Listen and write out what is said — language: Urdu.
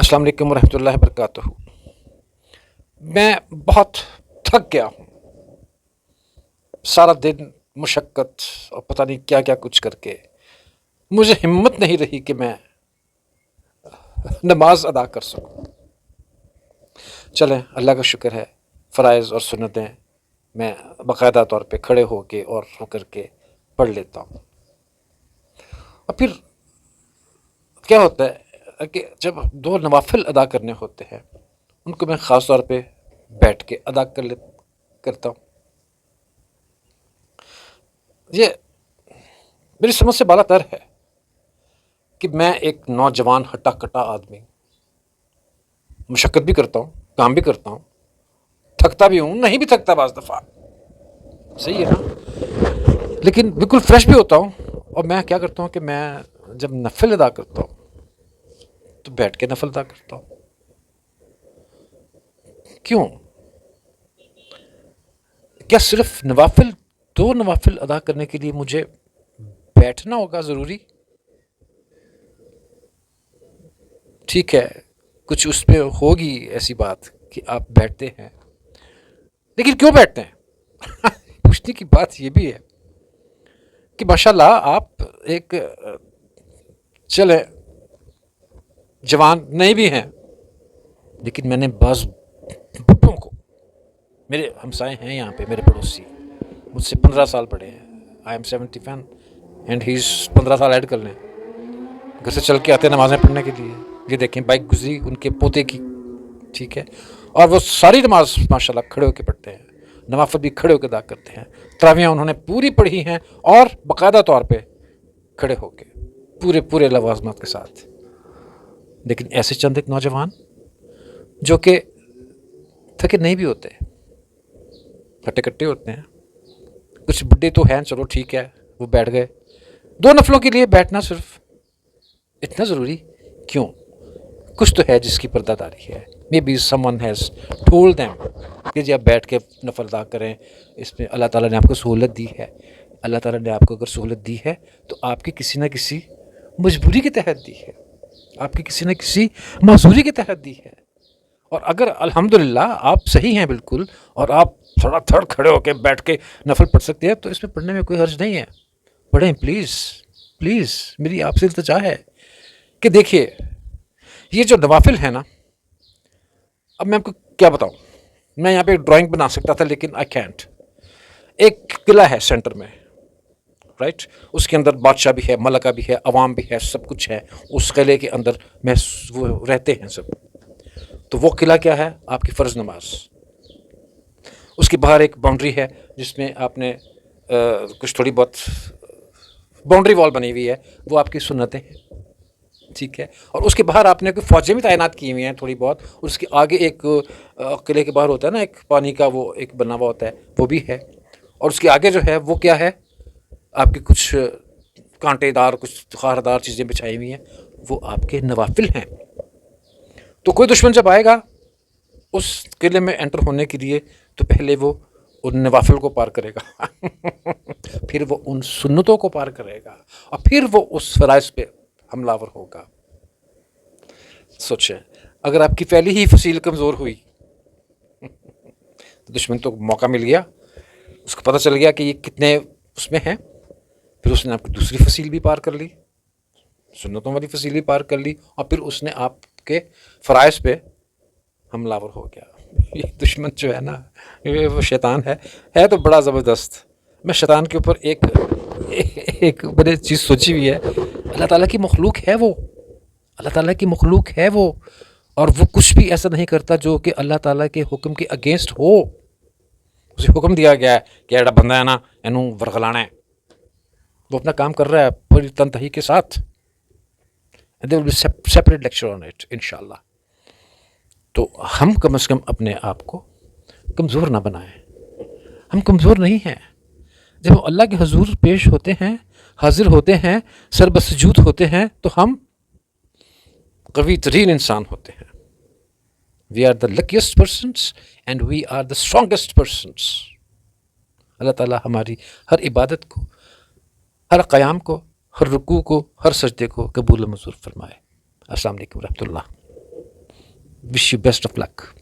السلام علیکم ورحمۃ اللہ وبرکاتہ۔ میں بہت تھک گیا ہوں، سارا دن مشقت اور پتہ نہیں کیا کیا کچھ کر کے مجھے ہمت نہیں رہی کہ میں نماز ادا کر سکوں۔ چلیں، اللہ کا شکر ہے، فرائض اور سنتیں میں باقاعدہ طور پہ کھڑے ہو کے اور ہو کر کے پڑھ لیتا ہوں۔ اور پھر کیا ہوتا ہے کہ جب دو نوافل ادا کرنے ہوتے ہیں ان کو میں خاص طور پہ بیٹھ کے ادا کرتا ہوں۔ یہ میری سمجھ سے بالا تر ہے کہ میں ایک نوجوان ہٹا کٹا آدمی مشقت بھی کرتا ہوں، کام بھی کرتا ہوں، تھکتا بھی ہوں، نہیں بھی تھکتا بعض دفعہ، صحیح ہے نا، لیکن بالکل فریش بھی ہوتا ہوں۔ اور میں کیا کرتا ہوں کہ میں جب نفل ادا کرتا ہوں تو بیٹھ کے نفل ادا کرتا ہوں۔ کیوں؟ کیا صرف دو نوافل ادا کرنے کے لیے مجھے بیٹھنا ہوگا ضروری؟ ٹھیک ہے، کچھ اس پہ ہوگی ایسی بات کہ آپ بیٹھتے ہیں، لیکن کیوں بیٹھتے ہیں؟ پوچھنے کی بات یہ بھی ہے کہ ماشاءاللہ آپ ایک چلے جوان نہیں بھی ہیں، لیکن میں نے بعض بڈھوں کو، میرے ہمسائے ہیں یہاں پہ، میرے پڑوسی مجھ سے 15 سال بڑے ہیں، آئی ایم 71 اینڈ ہی 15 سال ایڈ کر لیں، گھر سے چل کے آتے ہیں نمازیں پڑھنے کے لیے۔ یہ دیکھیں بائک گزری ان کے پوتے کی، ٹھیک ہے، اور وہ ساری نماز ماشاءاللہ کھڑے ہو کے پڑھتے ہیں، نوافل بھی کھڑے ہو کے ادا کرتے ہیں، تراویحیں انہوں نے پوری پڑھی ہیں اور باقاعدہ طور پہ کھڑے ہو کے پورے لوازمات کے ساتھ۔ لیکن ایسے چند ایک نوجوان جو کہ تھکے نہیں بھی ہوتے، ہٹے کٹے ہوتے ہیں، کچھ بڈھے تو ہیں، چلو ٹھیک ہے، وہ بیٹھ گئے۔ دو نفلوں کے لیے بیٹھنا صرف اتنا ضروری کیوں؟ کچھ تو ہے جس کی پردہ داری ہے۔ Maybe someone has told them کہ جی آپ بیٹھ کے نفل ادا کریں، اس میں اللہ تعالیٰ نے آپ کو سہولت دی ہے۔ اللہ تعالیٰ نے آپ کو اگر سہولت دی ہے تو آپ کی کسی نہ کسی مجبوری کے تحت دی ہے، آپ کی کسی نہ کسی معذوری کے تحت دی ہے۔ اور اگر الحمدللہ آپ صحیح ہیں بالکل اور آپ تھوڑا تھڑ کھڑے ہو کے بیٹھ کے نفل پڑھ سکتے ہیں تو اس میں پڑھنے میں کوئی حرج نہیں ہے، پڑھیں پلیز میری آپ سے التجا ہے کہ دیکھیے یہ جو نوافل ہے نا، اب میں آپ کو کیا بتاؤں، میں یہاں پہ ایک ڈرائنگ بنا سکتا تھا لیکن آئی کینٹ۔ ایک قلعہ ہے سینٹر میں، رائٹ، اس کے اندر بادشاہ بھی ہے، ملکہ بھی ہے، عوام بھی ہے، سب کچھ ہے اس قلعے کے اندر، وہ رہتے ہیں سب۔ تو وہ قلعہ کیا ہے؟ آپ کی فرض نماز۔ اس کے باہر ایک باؤنڈری ہے جس میں آپ نے کچھ تھوڑی بہت باؤنڈری وال بنی ہوئی ہے، وہ آپ کی سنتیں ہیں، ٹھیک ہے۔ اور اس کے باہر آپ نے کوئی فوجیں بھی تعینات کی ہوئی ہیں تھوڑی بہت، اور اس کے آگے ایک قلعے کے باہر ہوتا ہے نا ایک پانی کا وہ ایک بنا ہوا ہوتا ہے، وہ بھی ہے۔ اور اس کے آگے جو ہے وہ کیا ہے؟ آپ کی کچھ کانٹے دار، کچھ خاردار چیزیں بچھائی ہوئی ہیں، وہ آپ کے نوافل ہیں۔ تو کوئی دشمن جب آئے گا اس قلعے میں انٹر ہونے کے لیے تو پہلے وہ ان نوافل کو پار کرے گا پھر وہ ان سنتوں کو پار کرے گا، اور پھر وہ اس فرائض پہ حملہ آور ہوگا۔ سوچیں، اگر آپ کی پہلی ہی فصیل کمزور ہوئی تو دشمن تو موقع مل گیا، اس کو پتہ چل گیا کہ یہ کتنے اس میں ہیں، پھر اس نے آپ کی دوسری فصیل بھی پار کر لی، سنتوں والی فصیل بھی پار کر لی، اور پھر اس نے آپ کے فرائض پہ حملہ آور ہو گیا۔ یہ دشمن جو ہے نا، وہ شیطان ہے تو بڑا زبردست۔ میں شیطان کے اوپر ایک بڑی چیز سوچی ہوئی ہے، اللہ تعالیٰ کی مخلوق ہے وہ، اللہ تعالیٰ کی مخلوق ہے وہ، اور وہ کچھ بھی ایسا نہیں کرتا جو کہ اللہ تعالیٰ کے حکم کے اگینسٹ ہو۔ اسے حکم دیا گیا ہے کہ ایڑا بندہ ہے نا اینوں ورغلانا ہے، وہ اپنا کام کر رہا ہے پوری تنتہی کے ساتھ۔ There will be separate lecture on it انشاءاللہ۔ تو ہم کم از کم اپنے آپ کو کمزور نہ بنائیں، ہم کمزور نہیں ہیں۔ جب ہم اللہ کے حضور پیش ہوتے ہیں، حاضر ہوتے ہیں، سر بسجود ہوتے ہیں تو ہم قوی ترین انسان ہوتے ہیں۔ We are the luckiest persons and we are the strongest persons۔ اللہ تعالیٰ ہماری ہر عبادت کو، ہر قیام کو، ہر رکوع کو، ہر سجدے کو قبول و منظور فرمائے۔ السلام علیکم ورحمۃ اللہ۔ wish you best of luck.